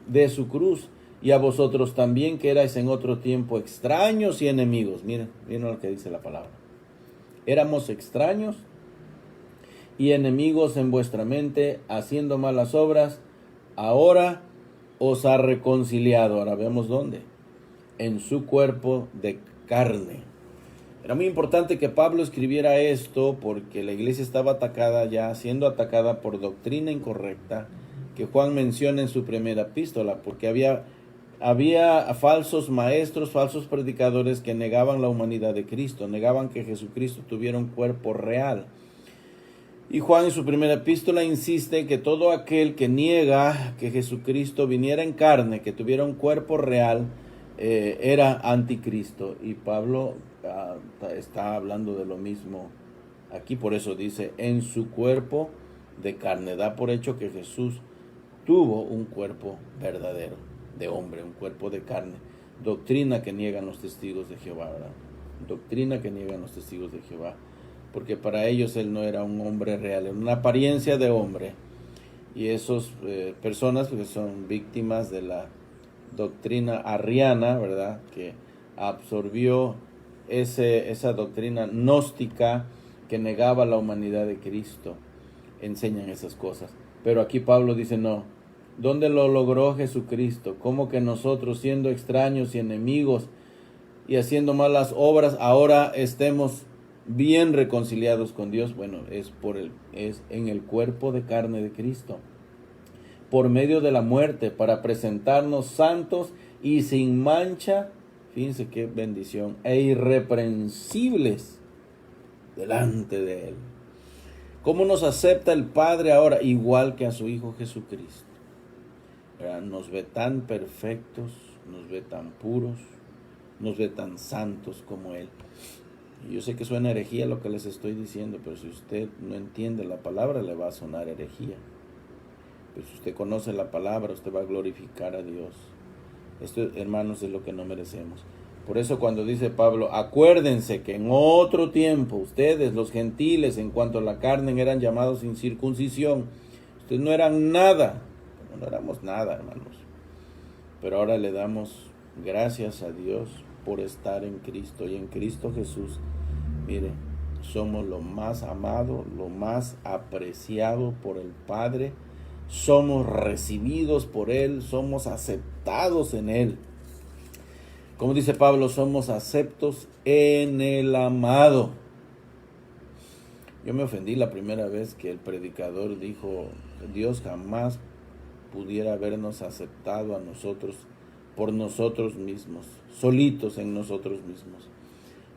A: de su cruz. Y a vosotros también, que erais en otro tiempo extraños y enemigos. Miren lo que dice la palabra. Éramos extraños y enemigos en vuestra mente, haciendo malas obras. Ahora os ha reconciliado. Ahora vemos dónde. En su cuerpo de carne. Era muy importante que Pablo escribiera esto, porque la iglesia estaba siendo atacada por doctrina incorrecta, que Juan menciona en su primera epístola, porque había había falsos maestros, falsos predicadores que negaban la humanidad de Cristo, negaban que Jesucristo tuviera un cuerpo real. Y Juan en su primera epístola insiste que todo aquel que niega que Jesucristo viniera en carne, que tuviera un cuerpo real, era anticristo. Y Pablo está hablando de lo mismo aquí, por eso dice, en su cuerpo de carne. Da por hecho que Jesús tuvo un cuerpo verdadero, de hombre, un cuerpo de carne. Doctrina que niegan los testigos de Jehová, ¿verdad? Doctrina que niegan los testigos de Jehová. Porque para ellos él no era un hombre real, era una apariencia de hombre. Y esas personas que son víctimas de la doctrina arriana, ¿verdad? Que absorbió esa doctrina gnóstica que negaba la humanidad de Cristo, enseñan esas cosas. Pero aquí Pablo dice, no, ¿dónde lo logró Jesucristo? ¿Cómo que nosotros, siendo extraños y enemigos y haciendo malas obras, ahora estemos bien reconciliados con Dios? Bueno, es en el cuerpo de carne de Cristo, por medio de la muerte, para presentarnos santos y sin mancha, fíjense qué bendición, e irreprensibles delante de Él. ¿Cómo nos acepta el Padre ahora? Igual que a su Hijo Jesucristo. ¿Verdad? Nos ve tan perfectos, nos ve tan puros, nos ve tan santos como Él. Y yo sé que suena herejía lo que les estoy diciendo, pero si usted no entiende la palabra, le va a sonar herejía. Pero si usted conoce la palabra, usted va a glorificar a Dios. Esto, hermanos, es lo que no merecemos. Por eso cuando dice Pablo, acuérdense que en otro tiempo ustedes, los gentiles, en cuanto a la carne, eran llamados sin circuncisión. Ustedes no eran nada, no éramos nada, hermanos. Pero ahora le damos gracias a Dios por estar en Cristo. Y en Cristo Jesús, mire, somos lo más amado, lo más apreciado por el Padre. Somos recibidos por Él, somos aceptados en Él. Como dice Pablo, somos aceptos en el amado. Yo me ofendí la primera vez que el predicador dijo, Dios jamás pudiera habernos aceptado a nosotros por nosotros mismos, solitos en nosotros mismos.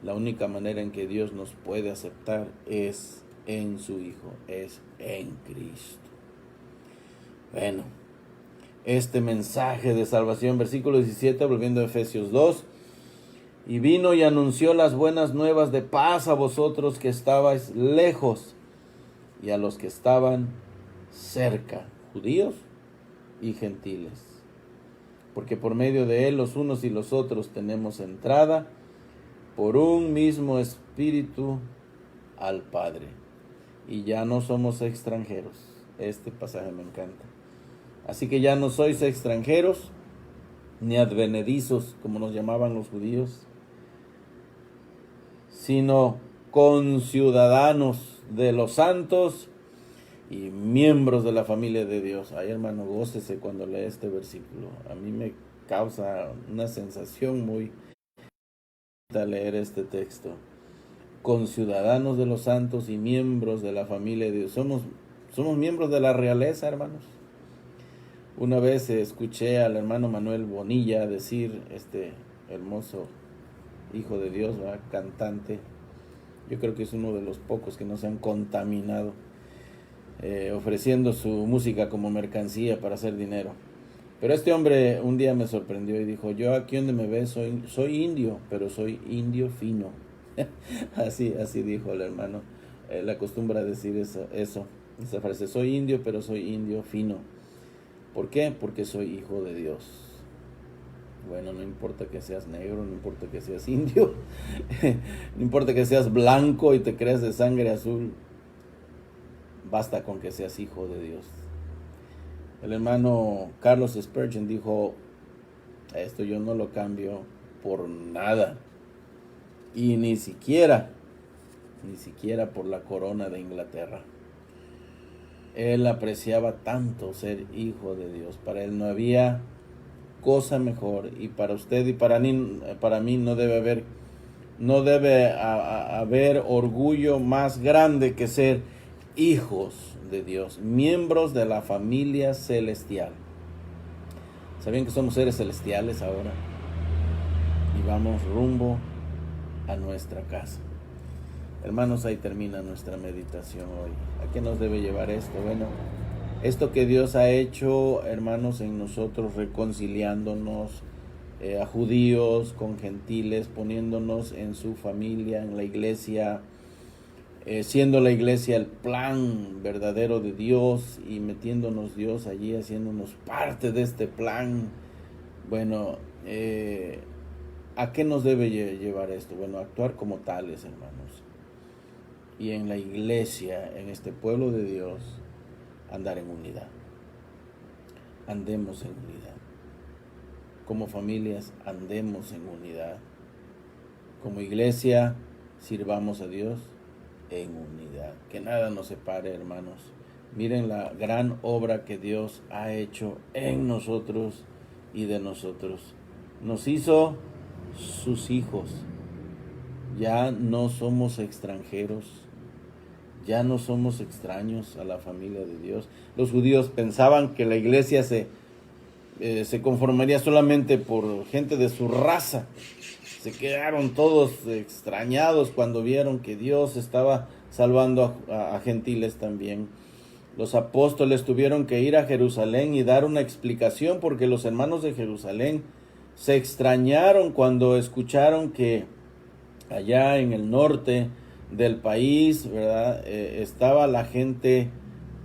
A: La única manera en que Dios nos puede aceptar es en su Hijo, es en Cristo. Bueno, este mensaje de salvación, versículo 17, volviendo a Efesios 2, y vino y anunció las buenas nuevas de paz a vosotros que estabais lejos y a los que estaban cerca, judíos y gentiles, porque por medio de él los unos y los otros tenemos entrada por un mismo espíritu al Padre, y ya no somos extranjeros. Este pasaje me encanta. Así que ya no sois extranjeros, ni advenedizos, como nos llamaban los judíos, sino conciudadanos de los santos y miembros de la familia de Dios. Ay, hermano, gócese cuando lee este versículo. A mí me causa una sensación muy bonita leer este texto. Conciudadanos de los santos y miembros de la familia de Dios. Somos miembros de la realeza, hermanos. Una vez escuché al hermano Manuel Bonilla decir, este hermoso hijo de Dios, ¿verdad? Cantante, yo creo que es uno de los pocos que no se han contaminado, ofreciendo su música como mercancía para hacer dinero. Pero este hombre un día me sorprendió y dijo, yo aquí donde me ves soy indio, pero soy indio fino. así dijo el hermano. Él acostumbra a decir esa frase, soy indio, pero soy indio fino. ¿Por qué? Porque soy hijo de Dios. Bueno, no importa que seas negro, no importa que seas indio, no importa que seas blanco y te creas de sangre azul, basta con que seas hijo de Dios. El hermano Carlos Spurgeon dijo, esto yo no lo cambio por nada, y ni siquiera por la corona de Inglaterra. Él apreciaba tanto ser hijo de Dios. Para él no había cosa mejor, y para usted y para mí no debe haber orgullo más grande que ser hijos de Dios, miembros de la familia celestial. ¿Sabían que somos seres celestiales ahora? Y vamos rumbo a nuestra casa. Hermanos, ahí termina nuestra meditación hoy. ¿A qué nos debe llevar esto? Bueno, esto que Dios ha hecho, hermanos, en nosotros, reconciliándonos a judíos con gentiles, poniéndonos en su familia, en la iglesia, siendo la iglesia el plan verdadero de Dios y metiéndonos Dios allí, haciéndonos parte de este plan. Bueno, ¿a qué nos debe llevar esto? Bueno, actuar como tales, hermanos. Y en la iglesia, en este pueblo de Dios, andar en unidad. Andemos en unidad. Como familias, andemos en unidad. Como iglesia, sirvamos a Dios en unidad. Que nada nos separe, hermanos. Miren la gran obra que Dios ha hecho en nosotros y de nosotros. Nos hizo sus hijos. Ya no somos extranjeros. Ya no somos extraños a la familia de Dios. Los judíos pensaban que la iglesia se conformaría solamente por gente de su raza. Se quedaron todos extrañados cuando vieron que Dios estaba salvando a gentiles también. Los apóstoles tuvieron que ir a Jerusalén y dar una explicación, porque los hermanos de Jerusalén se extrañaron cuando escucharon que allá en el norte del país, ¿verdad? Estaba la gente,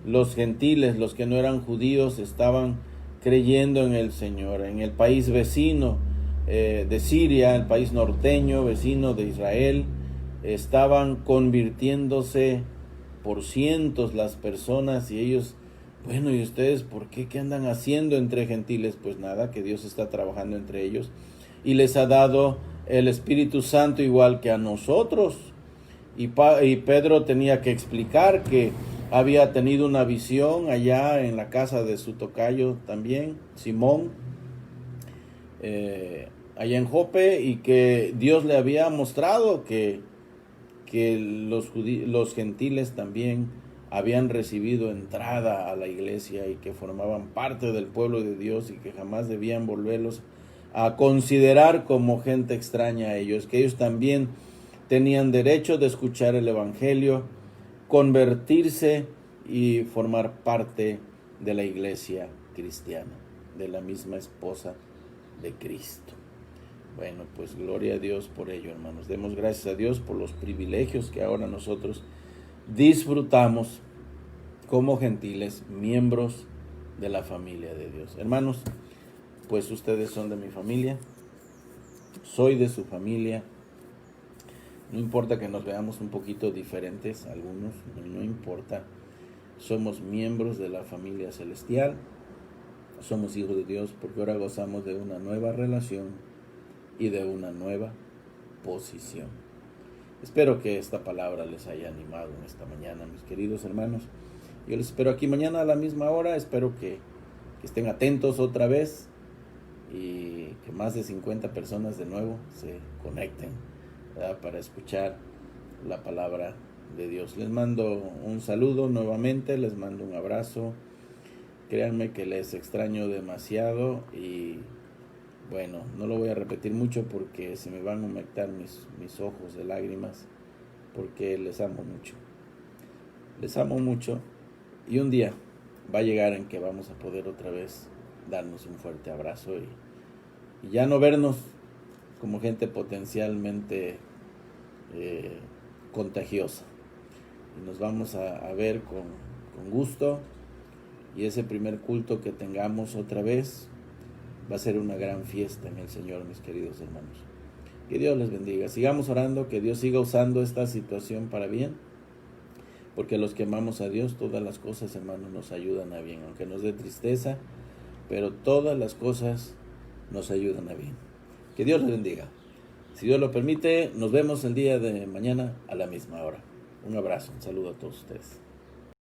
A: los gentiles, los que no eran judíos, estaban creyendo en el Señor. En el país vecino de Siria, el país norteño, vecino de Israel, estaban convirtiéndose por cientos las personas, y ellos, bueno, ¿y ustedes por qué? ¿Qué andan haciendo entre gentiles? Pues nada, que Dios está trabajando entre ellos y les ha dado el Espíritu Santo igual que a nosotros. Y Pedro tenía que explicar que había tenido una visión allá en la casa de su tocayo también, Simón, allá en Jope, y que Dios le había mostrado que los gentiles también habían recibido entrada a la iglesia y que formaban parte del pueblo de Dios y que jamás debían volverlos a considerar como gente extraña a ellos, que ellos también tenían derecho de escuchar el evangelio, convertirse y formar parte de la iglesia cristiana, de la misma esposa de Cristo. Bueno, pues gloria a Dios por ello, hermanos. Demos gracias a Dios por los privilegios que ahora nosotros disfrutamos como gentiles, miembros de la familia de Dios. Hermanos, pues ustedes son de mi familia, soy de su familia. No importa que nos veamos un poquito diferentes, algunos, no importa. Somos miembros de la familia celestial, somos hijos de Dios, porque ahora gozamos de una nueva relación y de una nueva posición. Espero que esta palabra les haya animado en esta mañana, mis queridos hermanos. Yo les espero aquí mañana a la misma hora. Espero que estén atentos otra vez y que más de 50 personas de nuevo se conecten, ¿verdad?, para escuchar la palabra de Dios. Les mando un saludo nuevamente, les mando un abrazo. Créanme que les extraño demasiado y bueno, no lo voy a repetir mucho porque se me van a humectar mis ojos de lágrimas, porque les amo mucho. Les amo mucho y un día va a llegar en que vamos a poder otra vez darnos un fuerte abrazo y ya no vernos como gente potencialmente contagiosa. Y nos vamos a ver con gusto, y ese primer culto que tengamos otra vez va a ser una gran fiesta en el Señor, mis queridos hermanos. Que Dios les bendiga. Sigamos orando, que Dios siga usando esta situación para bien, porque los que amamos a Dios, todas las cosas, hermanos, nos ayudan a bien, aunque nos dé tristeza, pero todas las cosas nos ayudan a bien. Que Dios les bendiga. Si Dios lo permite, nos vemos el día de mañana a la misma hora. Un abrazo, un saludo a todos ustedes.